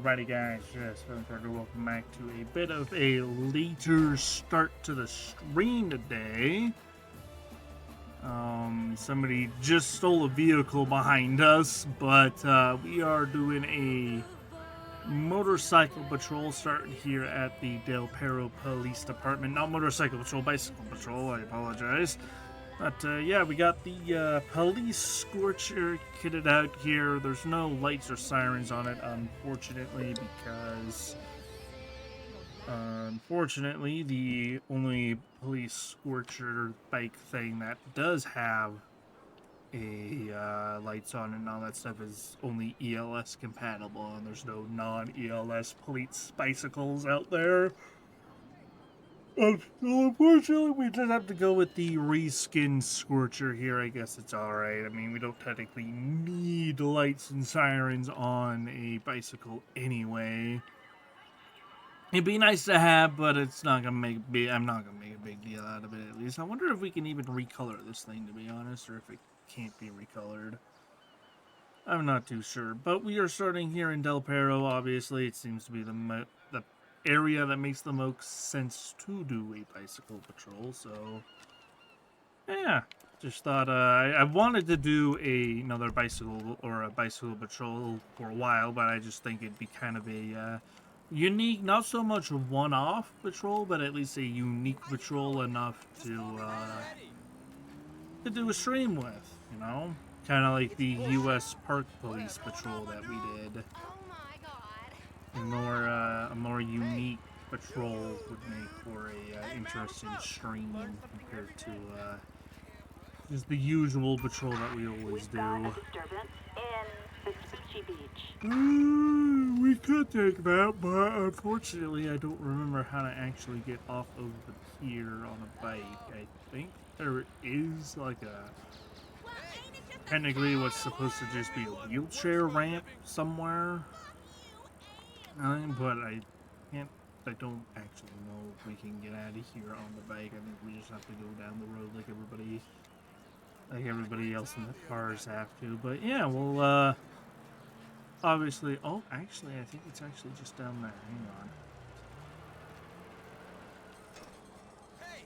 Alrighty guys, yes, welcome back to a bit of a later start to the stream today. Somebody just stole a vehicle behind us, but we are doing a motorcycle patrol starting here at the Del Perro Police Department. Not motorcycle patrol, bicycle patrol, I apologize. But yeah, we got the police scorcher kitted out here. There's no lights or sirens on it, unfortunately, because the only police scorcher bike thing that does have a lights on and all that stuff is only ELS compatible, and there's no non-ELS police bicycles out there. So unfortunately, we did have to go with the reskinned Scorcher here. I guess it's alright. I mean, we don't technically need lights and sirens on a bicycle anyway. It'd be nice to have, but it's not gonna make I'm not gonna make a big deal out of it, at least. I wonder if we can even recolor this thing, to be honest, or if it can't be recolored. I'm not too sure. But we are starting here in Del Perro, obviously. It seems to be the area that makes the most sense to do a bicycle patrol, so yeah, just thought I wanted to do another bicycle patrol for a while, but I just think it'd be kind of a unique, not so much one-off patrol, but at least a unique patrol enough to do a stream with, you know, kind of like the U.S. Park Police patrol that we did. A more unique patrol would make for a interesting stream compared to just the usual patrol that we always do. We could take that, but unfortunately I don't remember how to actually get off of the pier on a bike. I think there is like technically what's supposed to just be a wheelchair ramp somewhere. But I don't actually know if we can get out of here on the bike. I think we just have to go down the road like everybody else in the cars have to. But yeah, we'll obviously. Oh, actually, I think it's actually just down there. Hang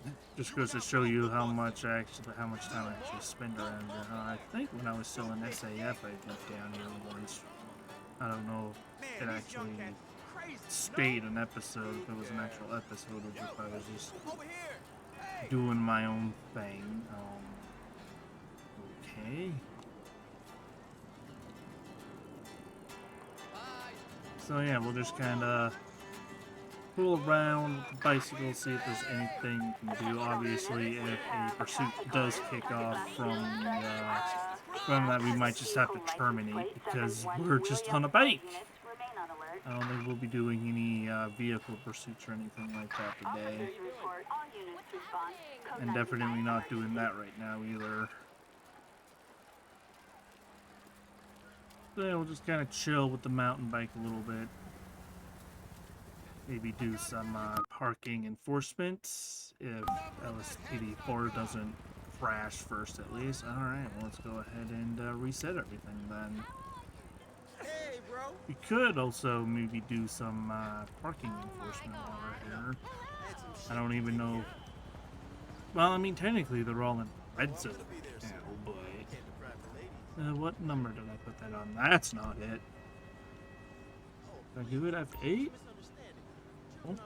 on. Just goes to show you how much time I actually spend around here. I think when I was still in SAF, I went down here once. I don't know if it actually stayed an episode, if it was an actual episode, or if I was just doing my own thing. Okay. So yeah, we'll just kind of pull around with the bicycle, see if there's anything we can do. Obviously, if a pursuit does kick off from that, we might just have to terminate because we're just on a bike. I don't think we'll be doing any vehicle pursuits or anything like that today. And definitely not doing that right now either. So yeah, we'll just kind of chill with the mountain bike a little bit. Maybe do some parking enforcement if LSPDFR doesn't crash first at least. Alright, well, let's go ahead and reset everything then. We could also maybe do some parking enforcement while we're here. I don't even know. Well, I mean, technically they're all in red zone now, but what number did I put that on? That's not it. Did I do it F8? Oh.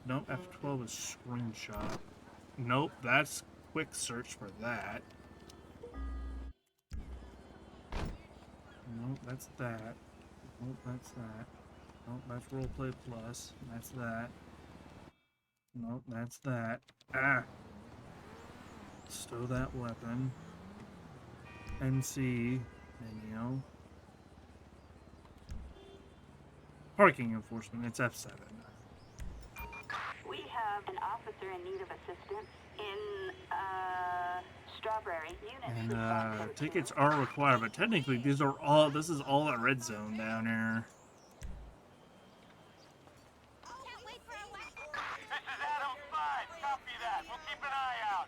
No, F12 is screenshot. Nope, that's quick search for that. Nope, that's that. Nope, that's that. Nope, that's roleplay plus. That's that. Nope, that's that. Ah! Stow that weapon. NC menu. Parking enforcement, it's F7. We have an officer in need of assistance in Strawberry Unit. And tickets are required, but technically this is all a red zone down here. Can't wait for our last. This is Adam 5. Copy that. We'll keep an eye out.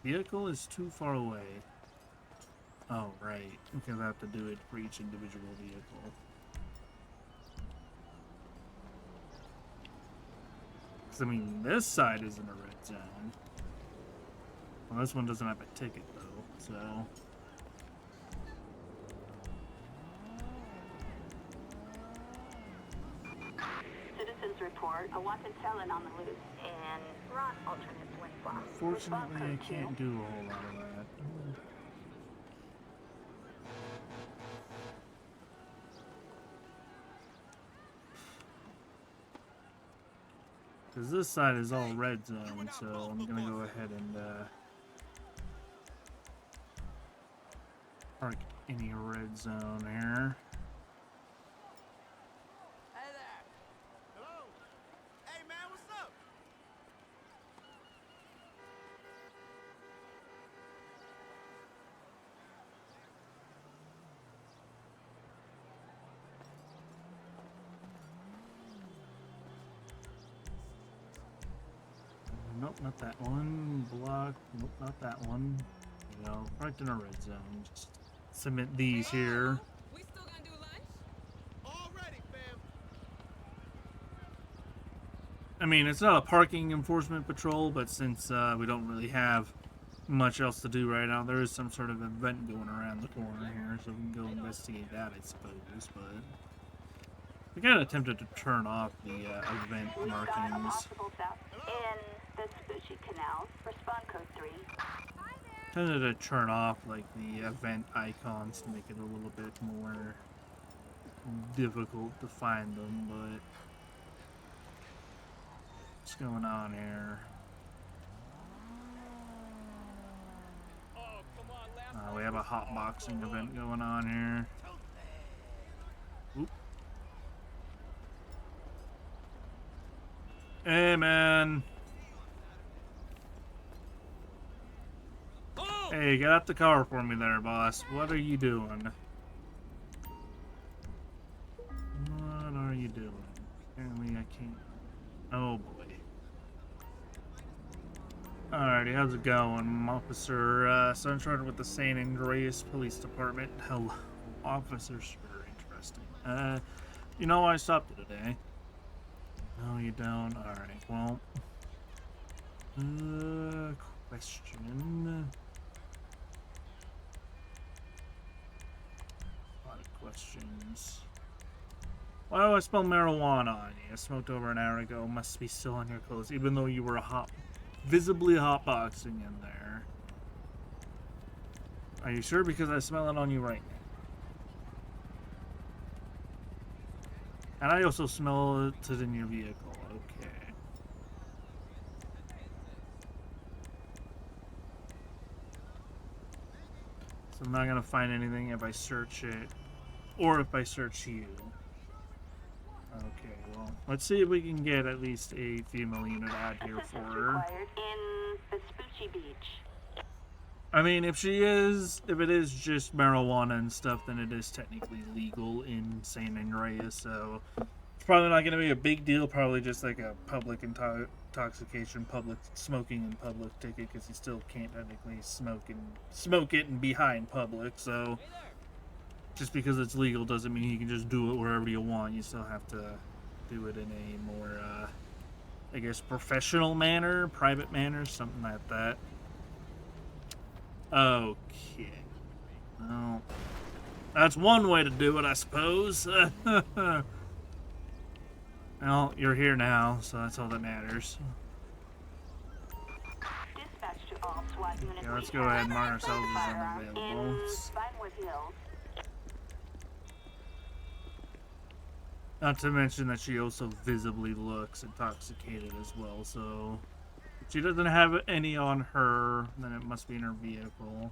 Vehicle is too far away. Oh, right. Because I have to do it for each individual vehicle. Because, I mean, this side isn't a red zone. Well, this one doesn't have a ticket, though, so... Citizens report a wanted felon on the loose in Ron alternates when from. Unfortunately, I can't do a whole lot of that. Because this side is all red zone, so I'm gonna go ahead and park any red zone here. Hey there. Hello. Hey man, what's up? Nope, not that one. Block. Nope, not that one. You know, right in a red zone. Just submit these here. We still gonna do lunch? All ready, fam. I mean, it's not a parking enforcement patrol, but since we don't really have much else to do right now, there is some sort of event going around the corner here, so we can go investigate that, I suppose. But we kind of attempted to turn off the event We've got a markings. possible theft in the Spoochie Canal. Respond code 3. Tended to turn off like the event icons to make it a little bit more difficult to find them, but what's going on here? Oh, come on, last We have a hot boxing event going on here. Oop. Hey man. Oh! Hey, get out the car for me there, boss. What are you doing? What are you doing? Apparently I can't... Oh boy. Alrighty, how's it going? Officer Sunshine with the San Andreas Police Department. Hello. Officers, very interesting. You know I stopped you today. No, you don't? Alright, well... question... Questions. Why do I smell marijuana on you? I smoked over an hour ago. Must be still on your clothes, even though you were visibly hotboxing in there. Are you sure? Because I smell it on you right now. And I also smell it in your vehicle. Okay. So I'm not gonna find anything if I search it. Or if I search you. Okay, well, let's see if we can get at least a female unit out here for Assistance her. required in the Spoochie Beach. I mean, if it is just marijuana and stuff, then it is technically legal in San Andreas, so it's probably not going to be a big deal, probably just like a public intoxication, public smoking in public ticket, because you still can't technically smoke it and be high in public, so... Just because it's legal doesn't mean you can just do it wherever you want. You still have to do it in a more, I guess, professional manner, private manner, something like that. Okay. Well, that's one way to do it, I suppose. Well, you're here now, so that's all that matters. Dispatch to all SWAT units. Okay, let's go ahead and mark ourselves as unavailable. In Vinewood Hills. Not to mention that she also visibly looks intoxicated as well, so if she doesn't have any on her, then it must be in her vehicle.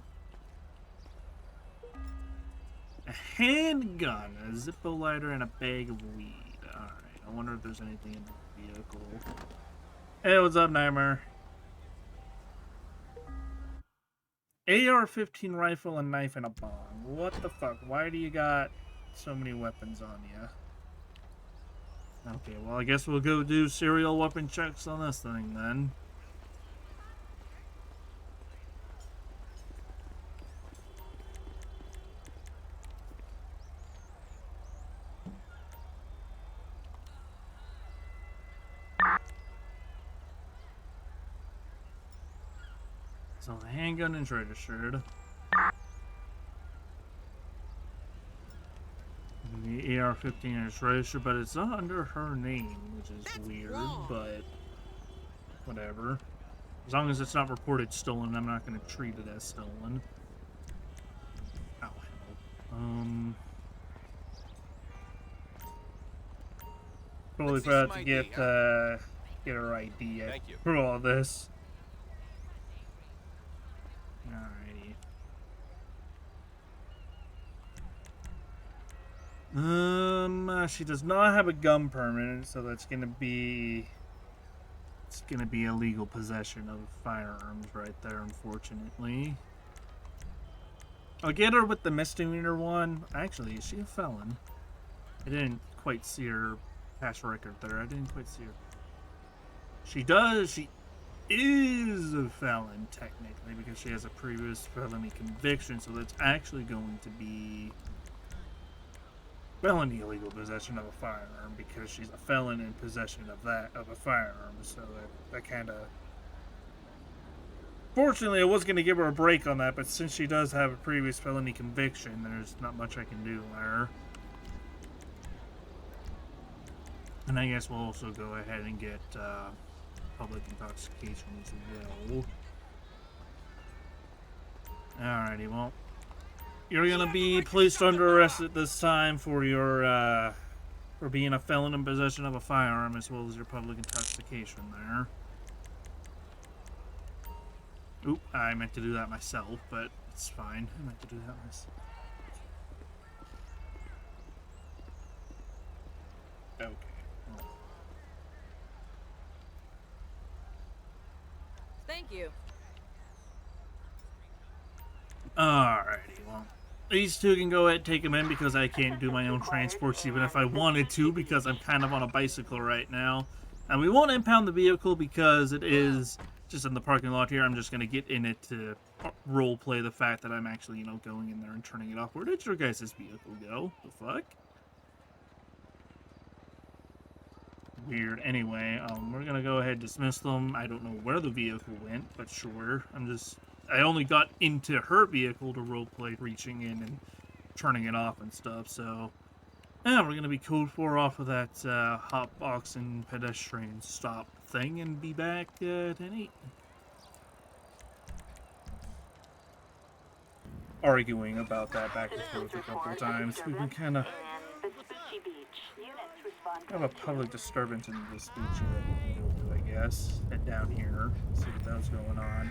A handgun, a Zippo lighter, and a bag of weed. Alright, I wonder if there's anything in the vehicle. Hey, what's up, Nightmare? AR-15 rifle, a knife, and a bomb. What the fuck? Why do you got so many weapons on you? Okay, well, I guess we'll go do serial weapon checks on this thing, then. So the handgun is registered. The AR-15 is registered, but it's not under her name, which is weird, but whatever. As long as it's not reported stolen, I'm not going to treat it as stolen. Oh, hell. Totally forgot to get her ID for all this. Alrighty. She does not have a gun permit, so that's gonna be illegal possession of firearms right there, unfortunately. I'll get her with the misdemeanor one. Actually, is she a felon? I didn't quite see her past record there. I didn't quite see her. She is a felon, technically, because she has a previous felony conviction, so that's actually going to be felony illegal possession of a firearm, because she's a felon in possession of a firearm, so that kind of... Fortunately, I was going to give her a break on that, but since she does have a previous felony conviction, there's not much I can do there. And I guess we'll also go ahead and get public intoxication as well. Alrighty, well, you're gonna be placed under arrest at this time for your for being a felon in possession of a firearm, as well as your public intoxication there. Oop, I meant to do that myself, but it's fine. I meant to do that myself. Okay. Thank you. Alrighty, well, these two can go ahead and take them in because I can't do my own transports even if I wanted to, because I'm kind of on a bicycle right now. And we won't impound the vehicle because it is just in the parking lot here. I'm just going to get in it to role play the fact that I'm actually, going in there and turning it off. Where did your guys' vehicle go? The fuck? Weird. Anyway, we're going to go ahead and dismiss them. I don't know where the vehicle went, but sure. I only got into her vehicle to roleplay reaching in and turning it off and stuff, so... Yeah, we're going to be code 4 off of that hotbox and pedestrian stop thing and be back at 8. Arguing about that back and forth a couple of times. We've been kind of... have a public disturbance in the Vespucci that we can go to, I guess. Head down here, see what the hell's going on.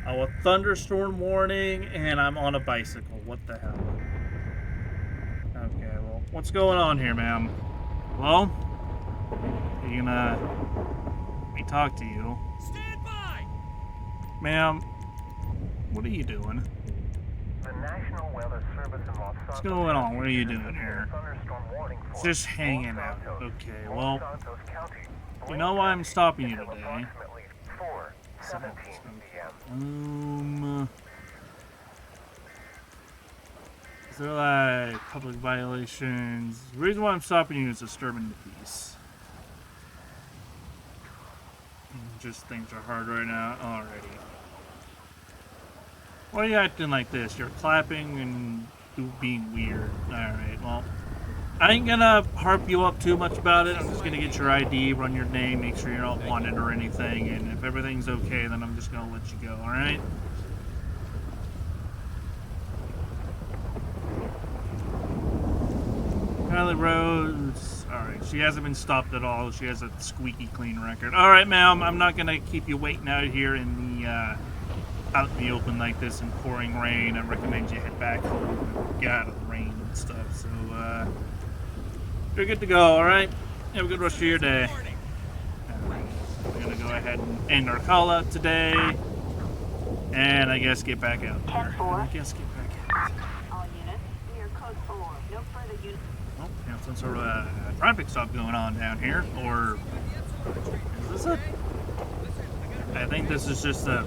Oh, a thunderstorm warning, and I'm on a bicycle. What the hell? Okay, well, what's going on here, ma'am? Hello? Are you gonna... let me talk to you? Stand by! Ma'am, what are you doing? The National Weather Service in Los Santos. What's going on? What are you doing here? Thunderstorm warning for Just hanging Los out. Santos, Okay, Los well, Santos County. you know why I'm stopping you Until today. approximately 4:17 p.m. Is there like public violations? The reason why I'm stopping you is disturbing the peace. Just things are hard right now. Alrighty. Why are you acting like this? You're clapping and being weird. Alright, well, I ain't gonna harp you up too much about it. I'm just gonna get your ID, run your name, make sure you're not wanted or anything, and if everything's okay, then I'm just gonna let you go, alright? Kylie Rose. Alright, she hasn't been stopped at all. She has a squeaky clean record. Alright, ma'am, I'm not gonna keep you waiting out here in the, out in the open like this in pouring rain. I recommend you head back home and get out of the rain and stuff. So, you're good to go, alright? Have a good rest of your day. Alright, we're gonna go ahead and end our call out today. And I guess get back out there. I guess get back out. All units, we are code 4. No further units. Well, we have some sort of a traffic stop going on down here. Or is this it? I think this is just a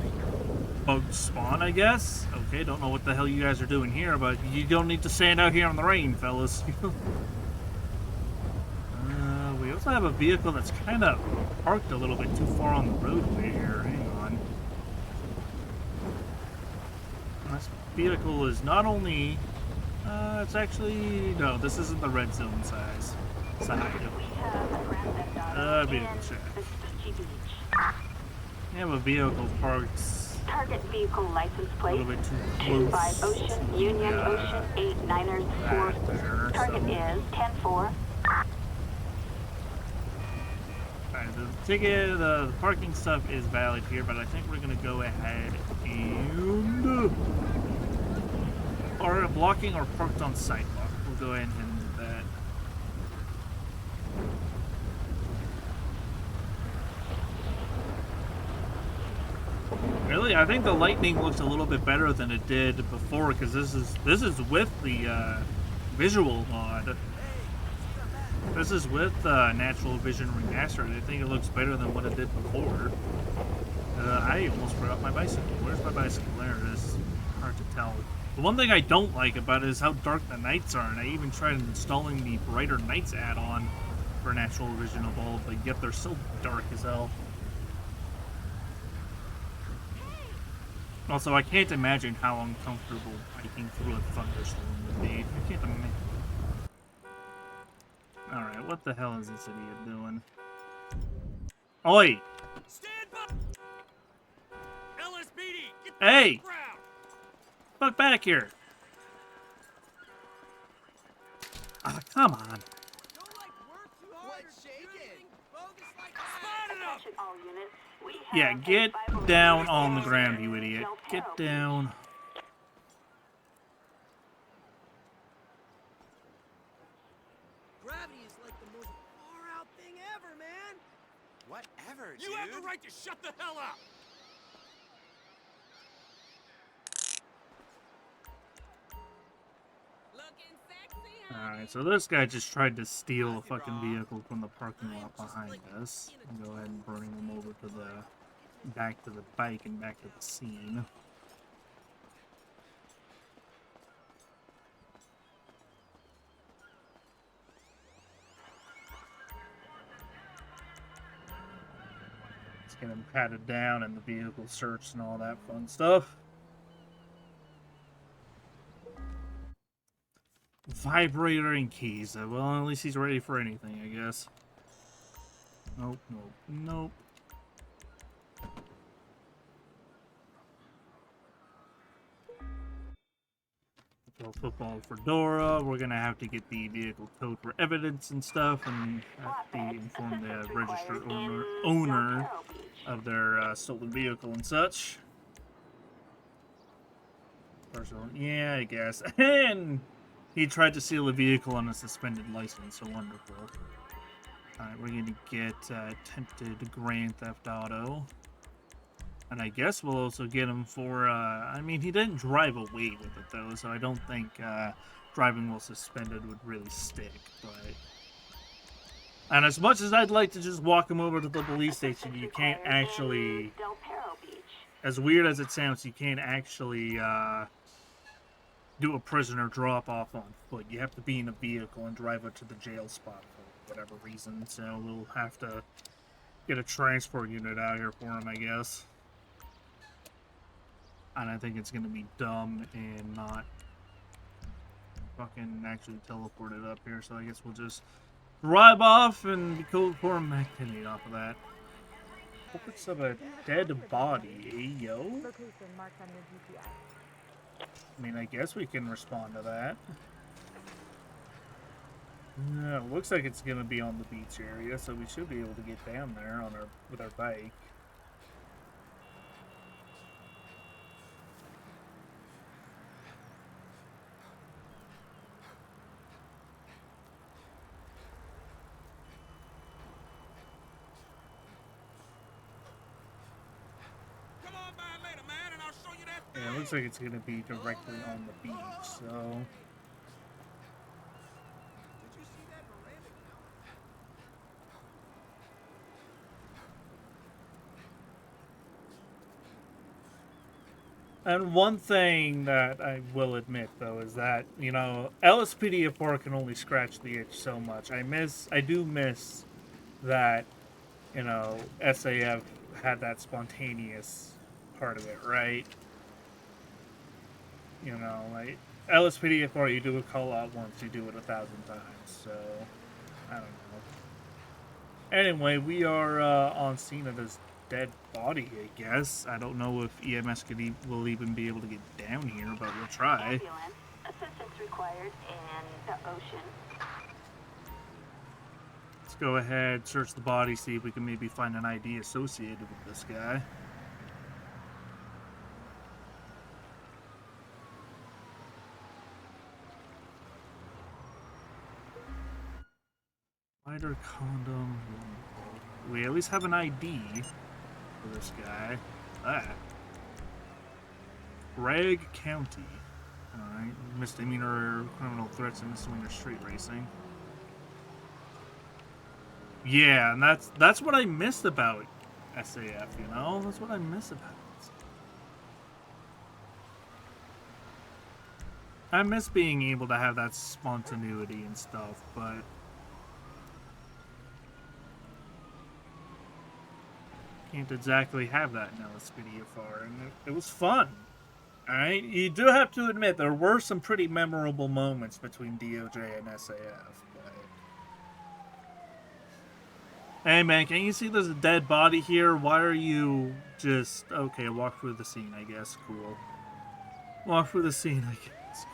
bug spawn, I guess. Okay, don't know what the hell you guys are doing here, but you don't need to stand out here in the rain, fellas. We also have a vehicle that's kind of parked a little bit too far on the roadway here. Hang on. This vehicle is not only... it's actually... No, this isn't the red zone side. We have a Grand Theft Auto Vehicle in check. Vespucci Beach. You have a vehicle parked Target vehicle license a plate. little bit too 25 close Ocean, to Union the, Ocean, 89ers, 4. that there, Target so... is 10-4. Alright, the ticket, the parking stuff is valid here, but I think we're gonna go ahead and... or blocking or parked on sidewalk. We'll go ahead and do that. Really, I think the lightning looks a little bit better than it did before, because this is with the visual mod. This is with Natural Vision Remastered. I think it looks better than what it did before. I almost forgot my bicycle. Where's my bicycle? There it is. Hard to tell. The one thing I don't like about it is how dark the nights are, and I even tried installing the Brighter Nights add-on for Natural Vision Evolved, but yet they're so dark as hell. Also, I can't imagine how uncomfortable hiking through a thunderstorm would be. I can't imagine. Alright, what the hell is this idiot doing? Oi! Stand by! LSPD, get Hey! the ground! Fuck back here! Ah, come on. Don't like work too hard or do anything bogus like that. Spotted up! Attention all units. We have Yeah, get a 501 down on the ground, you idiot. Del Get Perro down. Gravity is like the most far out thing ever, man! Whatever, dude. You have the right to shut the hell up! Looking sexy, Alright, so this guy just tried to steal a fucking vehicle from the parking lot behind us. We'll go ahead and bring him over to the... back to the bike and back to the scene. Let's get him patted down and the vehicle searched and all that fun stuff. Vibrator and keys. Well, at least he's ready for anything, I guess. Nope, nope, nope. Football for Dora. We're gonna have to get the vehicle towed for evidence and stuff, and have to inform the registered owner of their stolen vehicle and such. Personal, yeah, I guess. And he tried to steal a vehicle on a suspended license. So wonderful. All right, we're gonna get attempted Grand Theft Auto. And I guess we'll also get him for, I mean, he didn't drive away with it, though, so I don't think driving while suspended would really stick, but... And as much as I'd like to just walk him over to the police station, you can't actually... Del Perro Beach. As weird as it sounds, you can't actually do a prisoner drop-off on foot. You have to be in a vehicle and drive up to the jail spot for whatever reason, so we'll have to get a transport unit out here for him, I guess. And I think it's gonna be dumb and not fucking actually teleport it up here, so I guess we'll just drive off and be cool for him activate off of that. Reports of a dead body, yo? Location marked on your GPS. I mean, I guess we can respond to that. Yeah, it looks like it's gonna be on the beach area, so we should be able to get down there on our with our bike. Come on by later, man, and I'll show you that Yeah, it looks like it's gonna be directly on the beach, so... Did you see that Miranda And one thing that I will admit, though, is that, you know, LSPDFR can only scratch the itch so much. I do miss that, you know, SAF had that spontaneous part of it, right? you know, like LSPDFR, you do a call out once, you do it 1,000 times. So I don't know. Anyway, we are on scene of this dead body, I guess. I don't know if EMS will even be able to get down here, but we'll try. Ambulance. Assistance required in the ocean. Let's go ahead, search the body, see if we can maybe find an ID associated with this guy. Lighter condom. We at least have an ID for this guy. Bragg County. Alright. Misdemeanor criminal threats and misdemeanor street racing. Yeah, and that's what I missed about SAF, you know? That's what I miss about it. I miss being able to have that spontaneity and stuff, but can't exactly have that in LSPDFR, and it was fun. Alright, you do have to admit there were some pretty memorable moments between DOJ and SAF. But hey man, can you see there's a dead body here? Why are you just okay? Walk through the scene, I guess. Cool. Walk through the scene, I guess.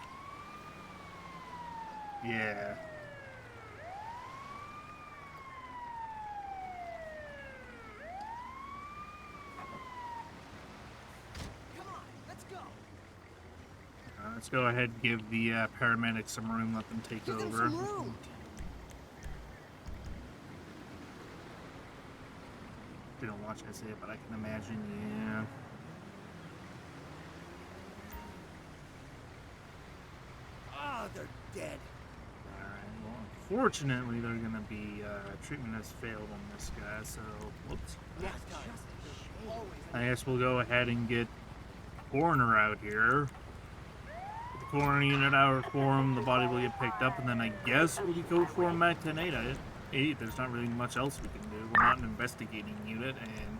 Yeah. Let's go ahead and give the paramedics some room, let them take over. They don't watch I say it, but I can imagine, yeah. Oh, they're dead. Alright, well, unfortunately, they're gonna be, treatment has failed on this guy, so, whoops. I guess we'll go ahead and get coroner out here. Coroner unit out for him, the body will get picked up, and then I guess we'll go for him back to 8. There's not really much else we can do. We're not an investigating unit, and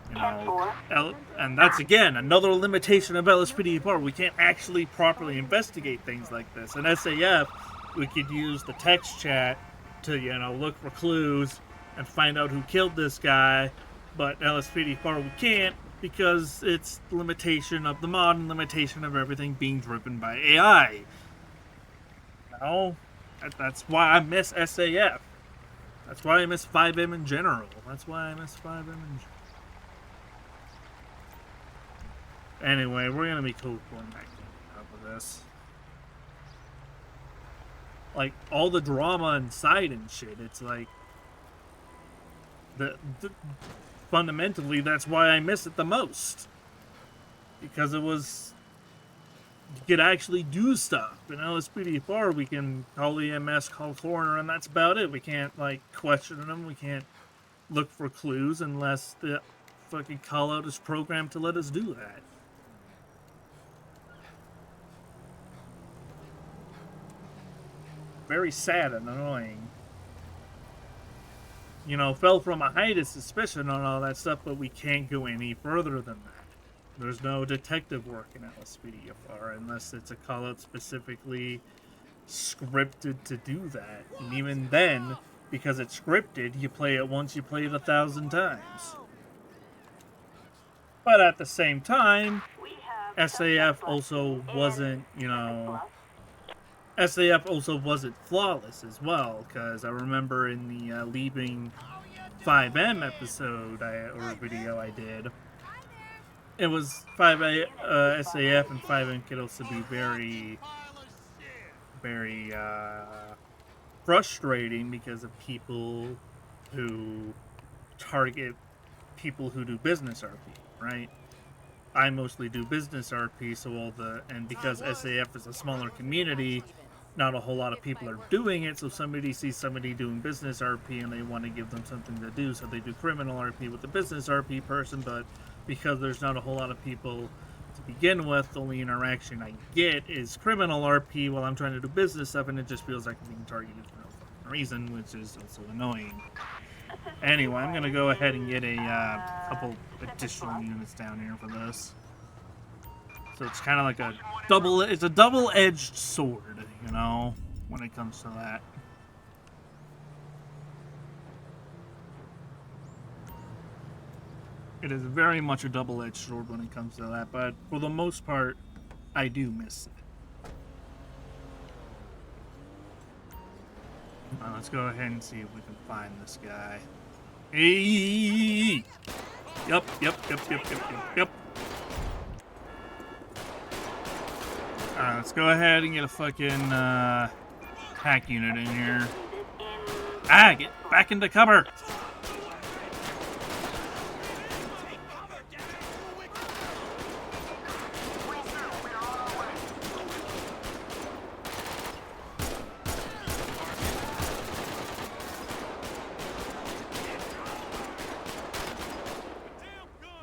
you know, and that's again another limitation of LSPDFR. We can't actually properly investigate things like this. In SAF, we could use the text chat to, you know, look for clues and find out who killed this guy, but LSPDFR we can't, because it's the limitation of the mod and limitation of everything being driven by AI. You know? That's why I miss SAF. That's why I miss 5M in general. That's why I miss 5M in general. Anyway, we're gonna be cool going back on top of this. Like, all the drama inside and shit, it's like fundamentally, that's why I miss it the most. Because it was, you could actually do stuff. In LSPDFR, we can call EMS, call coroner, and that's about it. We can't, like, question them. We can't look for clues unless the fucking call out is programmed to let us do that. Very sad and annoying. You know, fell from a height of suspicion on all that stuff, but we can't go any further than that. There's no detective work in LSPDFR unless it's a call-out specifically scripted to do that. And even then, because it's scripted, you play it once, you play it 1,000 times. But at the same time, SAF also wasn't, you know, SAF also wasn't flawless as well, because I remember in the Leaving 5M episode or video I did, it was SAF and 5M could also be very, very frustrating because of people who target people who do business RP, right? I mostly do business RP, so and because SAF is a smaller community, not a whole lot of people are doing it, so somebody sees somebody doing business RP and they want to give them something to do, so they do criminal RP with the business RP person, but because there's not a whole lot of people to begin with, the only interaction I get is criminal RP while I'm trying to do business stuff, and it just feels like I'm being targeted for no fucking reason, which is also annoying. Anyway, I'm going to go ahead and get a couple additional units down here for this. So it's kind of like it's a double-edged sword, you know, when it comes to that. It is very much a double-edged sword when it comes to that, but for the most part, I do miss it. Let's go ahead and see if we can find this guy. Hey! Yep. Alright, let's go ahead and get a fucking hack unit in here. Ah, get back into cover!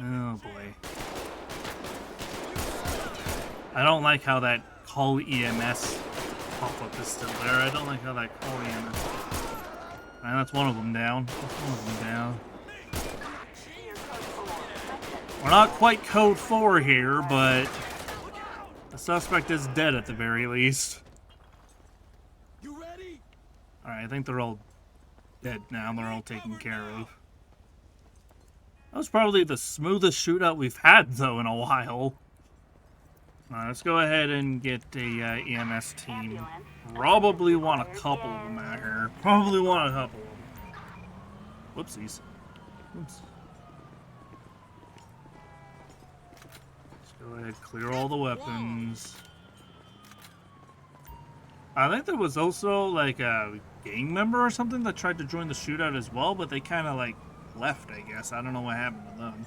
Oh boy. I don't like how that call EMS pop-up is still there. I don't like how that call EMS... And that's one of them down. That's one of them down. We're not quite code 4 here, but the suspect is dead at the very least. You ready? Alright, I think they're all dead now. They're all taken care of. That was probably the smoothest shootout we've had, though, in a while. Alright, let's go ahead and get a EMS team. Probably want a couple of them out here. Probably want a couple of them. Whoopsies. Oops. Let's go ahead and clear all the weapons. I think there was also, like, a gang member or something that tried to join the shootout as well, but they kind of, like, left, I guess. I don't know what happened to them.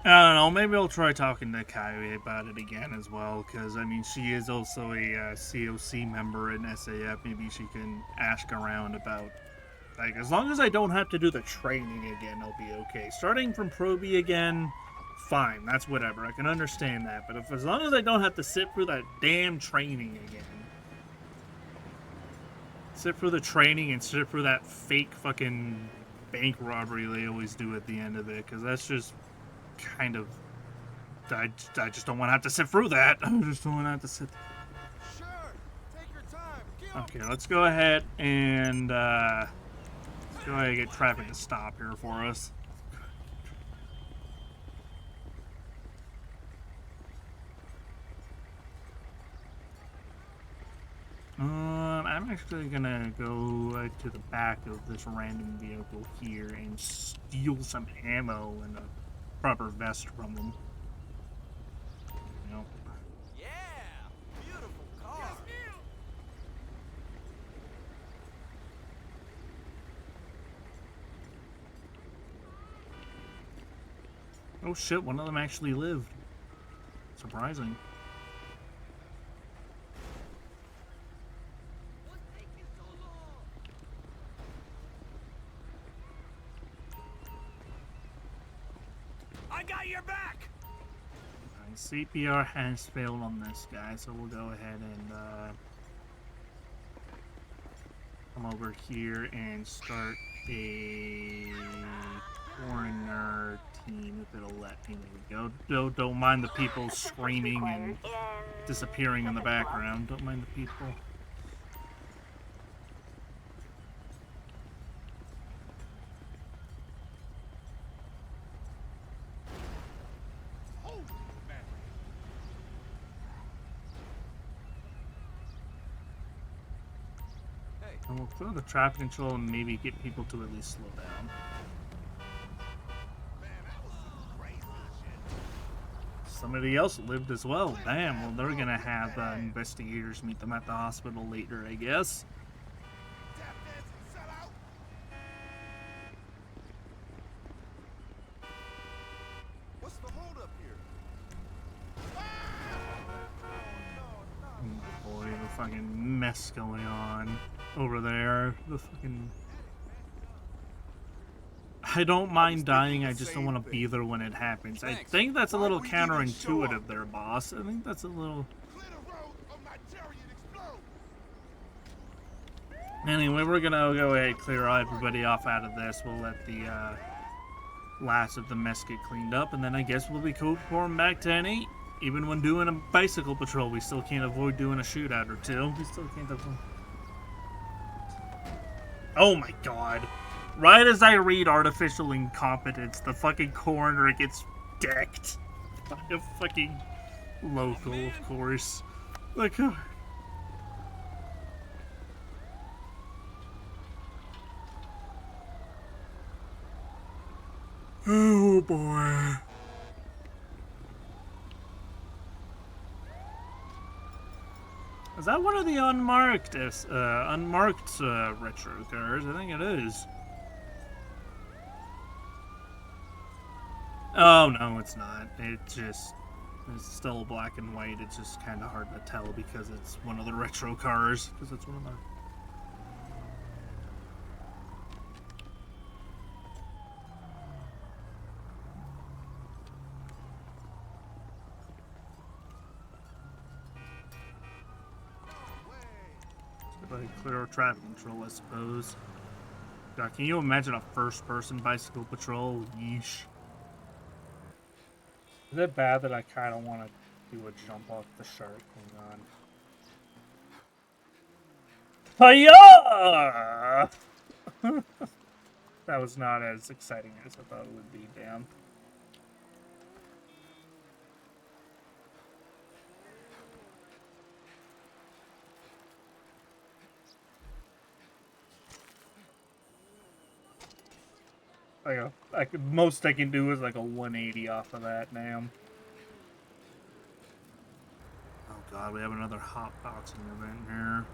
I don't know, maybe I'll try talking to Kyrie about it again as well, because, I mean, she is also a COC member in SAF. Maybe she can ask around about, like, as long as I don't have to do the training again, I'll be okay. Starting from Proby again, fine, that's whatever, I can understand that, but as long as I don't have to sit through that damn training again. Sit through the training and sit through that fake fucking bank robbery they always do at the end of it, because that's just kind of... I just don't want to have to sit through that. I just don't want to have to sit... Sure. Take your time. Okay, let's go ahead and get traffic to stop here for us. I'm actually gonna go to the back of this random vehicle here and steal some ammo and a proper vest from them. Nope. Yeah. Beautiful car. Oh shit, one of them actually lived. Surprising. I got your back. Alright, CPR has failed on this guy, so we'll go ahead and come over here and start a coroner team if it'll let me. There we go. Don't mind the people screaming and disappearing in the background. Don't mind the people. And we'll clear the traffic control and maybe get people to at least slow down. Somebody else lived as well. Damn, well, they're gonna have investigators meet them at the hospital later, I guess. What's the hold up here? Oh boy, the fucking mess going on over there. The fucking... I don't mind dying, I just don't want to be there when it happens. I think that's a little counterintuitive there, boss. I think that's a little... Anyway, we're gonna go ahead and clear everybody off out of this. We'll let the last of the mess get cleaned up, and then I guess we'll be going back to N8. Even when doing a bicycle patrol, we still can't avoid doing a shootout or two. We still can't avoid... Oh my god. Right as I read artificial incompetence, the fucking coroner gets decked by a fucking local, of course. Like, oh boy. Is that one of the unmarked retro cars? I think it is. Oh no, it's not. It's still black and white. It's just kind of hard to tell because it's one of the retro cars. Because it's one of the... Clear traffic control, I suppose. God, can you imagine a first-person bicycle patrol? Yeesh. Is it bad that I kind of want to do a jump off the shark? Hang on. Hiya! That was not as exciting as I thought it would be, damn. Most I can do is like a 180 off of that, damn. Oh god, we have another hot boxing event here.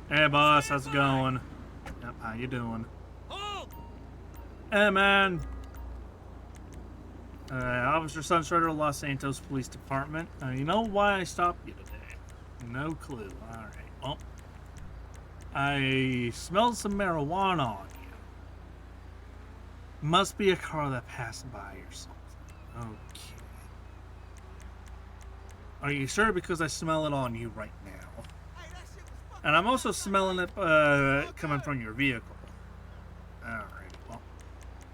Hey boss, how's it going? Yep, how you doing? Hey man! Officer Sunstrider, Los Santos Police Department. You know why I stopped you today? No clue. Alright, well. I smelled some marijuana on you. Must be a car that passed by or something. Okay. Are you sure? Because I smell it on you right now. And I'm also smelling it coming from your vehicle. Alright, well.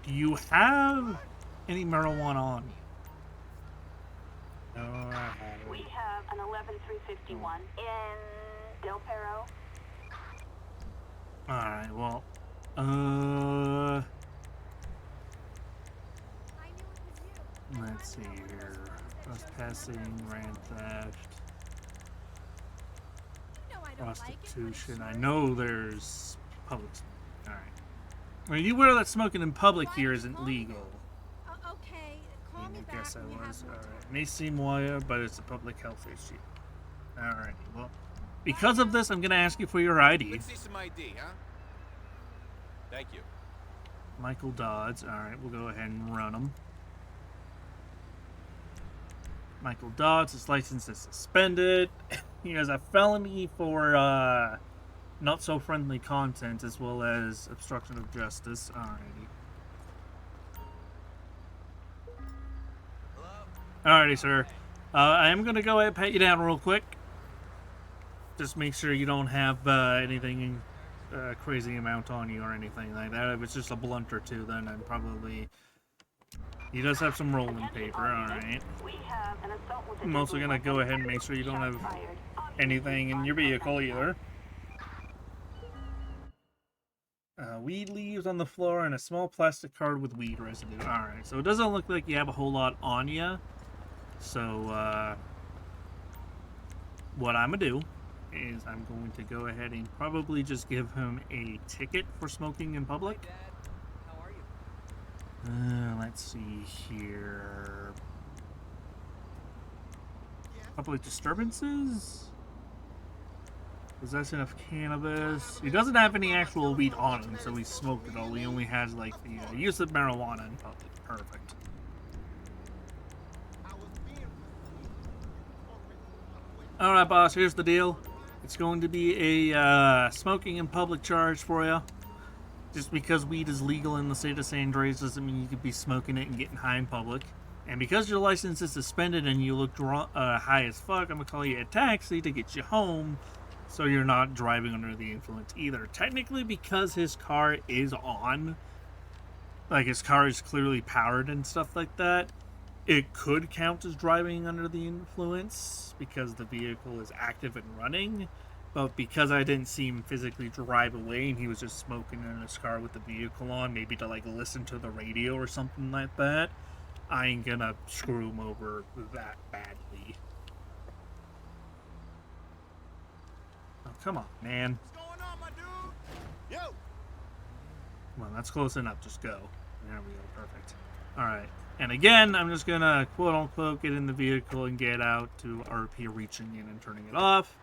Do you have any marijuana on you? No, I haven't. We have an 11351 in Del Perro. Alright, well, let's see here. Trespassing, grand theft, prostitution. I know there's public. Alright. Well, you aware that smoking in public here isn't legal? Okay, call me I back guess I when you have was. more Alright. May seem wire, but it's a public health issue. Alright, well, because of this, I'm gonna ask you for your ID. Let's see some ID, huh? Thank you. Michael Dodds. Alright, we'll go ahead and run him. Michael Dodds, his license is suspended. He has a felony for not so friendly content as well as obstruction of justice. Alrighty. Alrighty, sir. I am going to go ahead and pat you down real quick. Just make sure you don't have anything crazy amount on you or anything like that. If it's just a blunt or two, then I'm probably... He does have some rolling paper, alright. I'm also going to go ahead and make sure you don't have anything in your vehicle either. Weed leaves on the floor and a small plastic card with weed residue. Alright, so it doesn't look like you have a whole lot on you. So, what I'm going to do is I'm going to go ahead and probably just give him a ticket for smoking in public. Let's see here. Public disturbances? Possession of cannabis. He doesn't have any actual weed on him, so he smoked it all. He only has, like, the use of marijuana in public. Perfect. Alright, boss, here's the deal. It's going to be a smoking in public charge for you. Just because weed is legal in the state of San Andreas doesn't mean you could be smoking it and getting high in public. And because your license is suspended and you look high as fuck, I'm gonna call you a taxi to get you home, so you're not driving under the influence either. Technically, because his car is on, like his car is clearly powered and stuff like that, it could count as driving under the influence because the vehicle is active and running. But because I didn't see him physically drive away and he was just smoking in his car with the vehicle on, maybe to like listen to the radio or something like that, I ain't gonna screw him over that badly. Oh, come on, man. What's going on, my dude? Yo! Come on, that's close enough. Just go. There we go. Perfect. Alright. And again, I'm just gonna quote-unquote get in the vehicle and get out to RP reaching in and turning it off.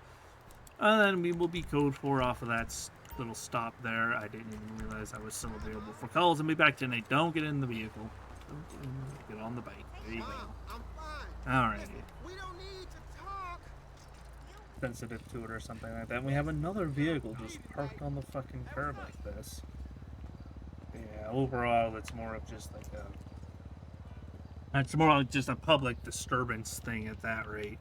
And then we will be code 4 off of that little stop there. I didn't even realize I was still available for calls. And be back to Nate. Don't get in the vehicle. Get on the bike. There you go. I'm fine. Alright. We don't need to talk. Sensitive to it or something like that. And we have another vehicle just parked on the fucking curb like this. Yeah, overall, it's more of just like it's more like just a public disturbance thing at that rate.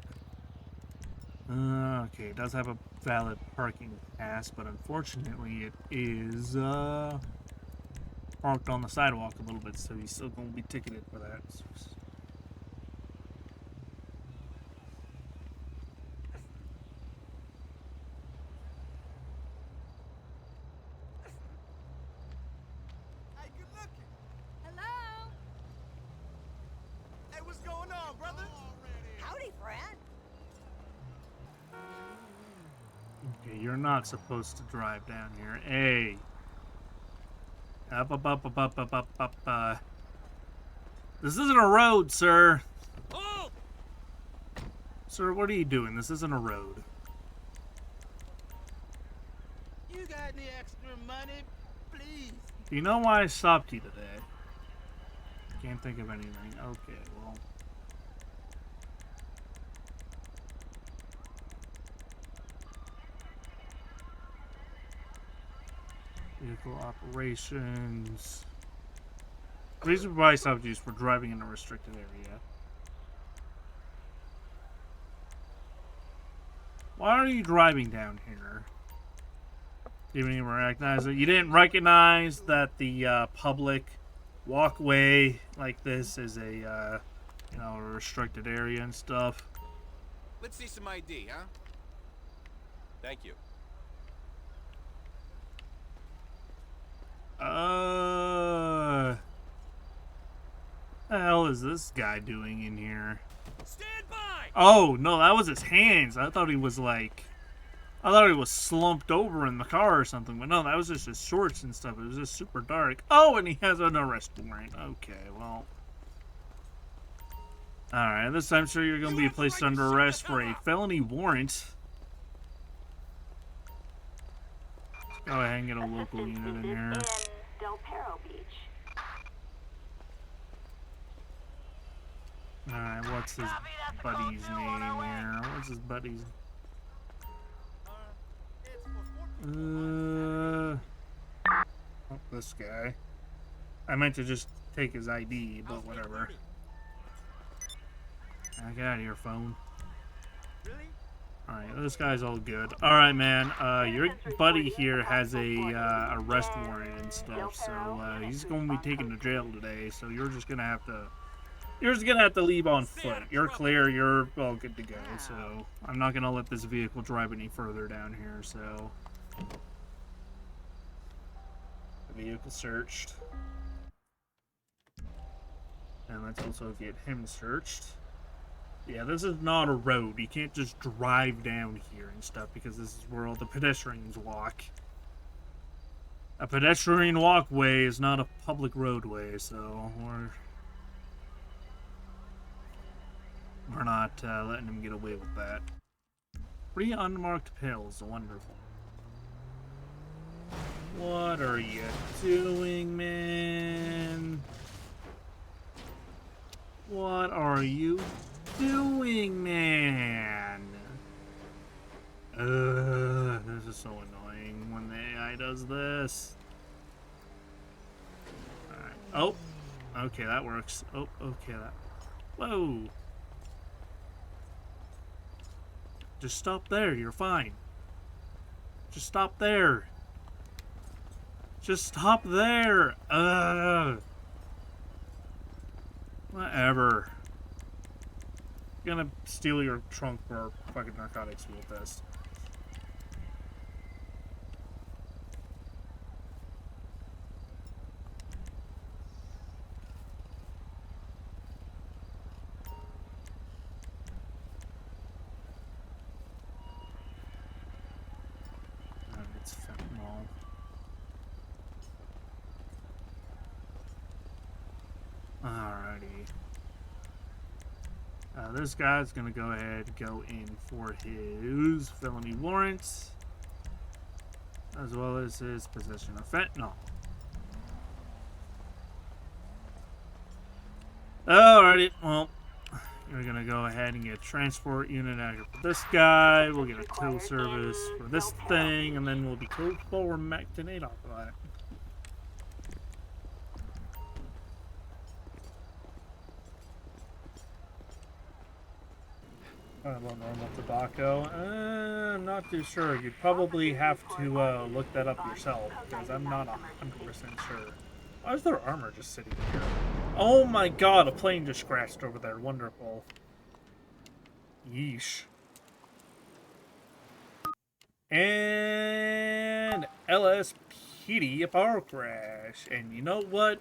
Okay, it does have a valid parking pass, but unfortunately it is parked on the sidewalk a little bit, so he's still going to be ticketed for that. Hey, good looking. Hello? Hey, what's going on, brother? Howdy, friend. Okay, you're not supposed to drive down here. Hey. Up. This isn't a road, sir. Oh! Sir, what are you doing? This isn't a road. You got any extra money, please? Do you know why I stopped you today? Can't think of anything. Okay, well. Vehicle operations. Reason why I stopped you is for driving in a restricted area. Why are you driving down here? You didn't even recognize it. You didn't recognize that the public walkway like this is a a restricted area and stuff. Let's see some ID, huh? Thank you. The hell is this guy doing in here? Stand by! Oh no, that was his hands. I thought he was slumped over in the car or something, but no, that was just his shorts and stuff. It was just super dark. Oh, and he has an arrest warrant. Okay, well. Alright, this time, sure, you're going to be placed under arrest for a felony warrant. Let's go ahead and get a local Assistance unit in needed here. in Del Perro Beach. Alright, what's his buddy's name here? What's his buddy's... Oh, this guy. I meant to just take his ID, but whatever. Get out of here, phone. Alright, this guy's all good. Alright, man, your buddy here has a arrest warrant and stuff, so he's going to be taken to jail today, so you're just going to have to leave on foot. You're clear, you're all good to go, so I'm not going to let this vehicle drive any further down here, so... The vehicle searched. And let's also get him searched. Yeah, this is not a road. You can't just drive down here and stuff because this is where all the pedestrians walk. A pedestrian walkway is not a public roadway, so we're not letting him get away with that. 3 unmarked pills, wonderful. What are you doing, man? What are you doing, man? This is so annoying when the AI does this. Alright. Oh, okay, that works. Oh, okay, that. Whoa. Just stop there. You're fine. Just stop there. Just stop there. Whatever. Gonna steal your trunk for fucking narcotics field test. It's fentanyl. Alrighty. This guy's gonna go ahead and go in for his felony warrants, as well as his possession of fentanyl. Alrighty, well, we're gonna go ahead and get a transport unit out here for this guy. We'll get a tow service for this thing, and then we'll be code forward Mac 10-8 off of that. About normal tobacco? I'm not too sure. You'd probably have to look that up yourself, because I'm not 100% sure. Why is there armor just sitting here? Oh my god, a plane just crashed over there. Wonderful. Yeesh. And LSPDFR crash. And you know what?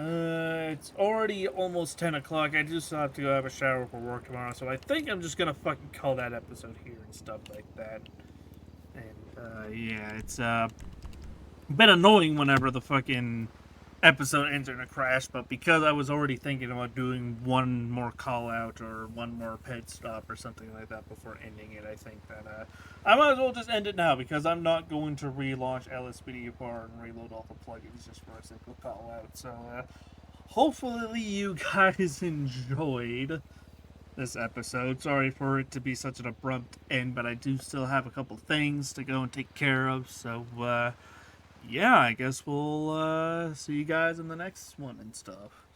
It's already almost 10 o'clock. I just have to go have a shower for work tomorrow, so I think I'm just gonna fucking call that episode here and stuff like that. And, yeah, it's, a bit annoying whenever the fucking episode ends in a crash, but because I was already thinking about doing one more call out or one more pit stop or something like that before ending it, I think that I might as well just end it now, because I'm not going to relaunch LSPDFR and reload all the plugins just for a simple call out. So hopefully you guys enjoyed this episode. Sorry for it to be such an abrupt end, but I do still have a couple things to go and take care of, so yeah, I guess we'll see you guys in the next one and stuff.